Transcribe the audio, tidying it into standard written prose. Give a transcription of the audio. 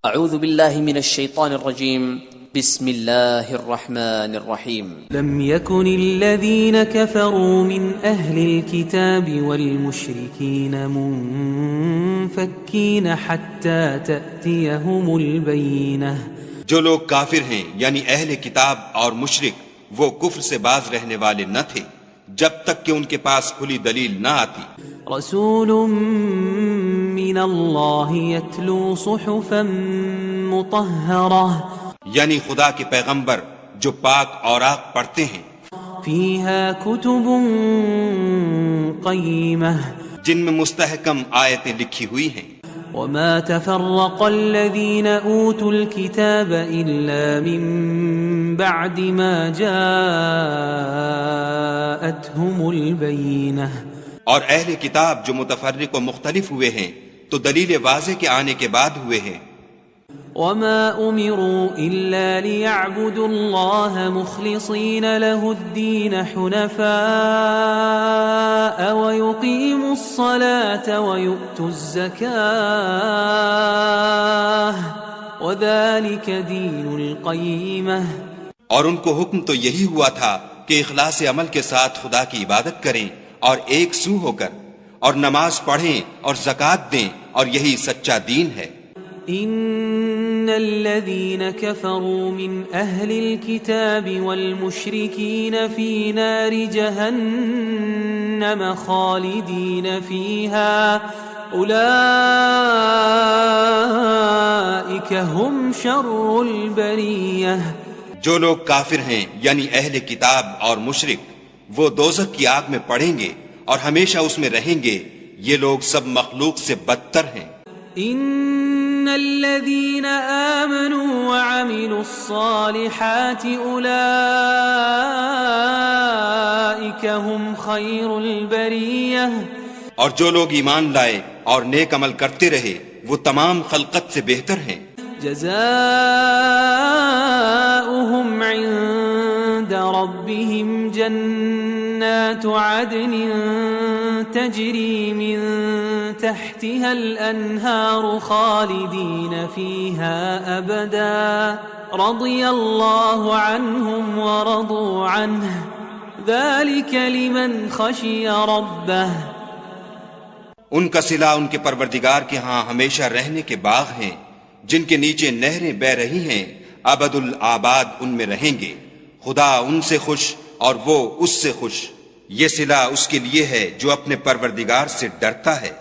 اعوذ باللہ من الشیطان الرجیم بسم اللہ الرحمن الرحیم لم يكن الذين كفروا من أهل الكتاب والمشركين منفكين حتى تأتيهم البينة جو لوگ کافر ہیں یعنی اہل کتاب اور مشرک وہ کفر سے باز رہنے والے نہ تھے جب تک کہ ان کے پاس کھلی دلیل نہ آتی. رسول من اللہ يتلو صحفا مطہرہ یعنی خدا کے پیغمبر جو پاک اوراق پڑھتے ہیں فیہا کتب قیمہ جن میں مستحکم آیتیں لکھی ہوئی ہیں. وما تفرق الذين اوتوا الكتاب الا من بعد ما جاءتهم البينة اور اہل کتاب جو متفرق و مختلف ہوئے ہیں تو دلیل واضح کے آنے کے بعد ہوئے ہیں. وما امروا الا ليعبدوا الله مخلصين له الدين حنفاء ويقيموا الصلاة ويؤتوا الزكاة وذلك دين القيمة. اور ان کو حکم تو یہی ہوا تھا کہ اخلاص عمل کے ساتھ خدا کی عبادت کریں اور ایک سو ہو کر اور نماز پڑھیں اور زکوٰۃ دیں اور یہی سچا دین ہے. ان الذين كفروا من اهل الكتاب والمشركين في نار جهنم خالدين فيها اولئك هم شر البرية. جو لوگ کافر ہیں یعنی اہل کتاب اور مشرک وہ دوزخ کی آگ میں پڑیں گے اور ہمیشہ اس میں رہیں گے. یہ لوگ سب مخلوق سے بدتر ہیں. ان الذين آمنوا وعملوا الصالحات اولئك هم خير البرية. اور جو لوگ ایمان لائے اور نیک عمل کرتے رہے وہ تمام خلقت سے بہتر ہیں. جزاؤهم عند ربهم جنات عدن تجري من تحتها الأنهار خالدين فيها أبدا رضي الله عنهم ورضوا عنه ذلك لمن خشي ربه. ان کا صلہ ان کے پروردگار کے ہاں ہمیشہ رہنے کے باغ ہیں جن کے نیچے نہریں بہ رہی ہیں. ابد الآباد ان میں رہیں گے. خدا ان سے خوش اور وہ اس سے خوش. یہ صلہ اس کے لیے ہے جو اپنے پروردگار سے ڈرتا ہے.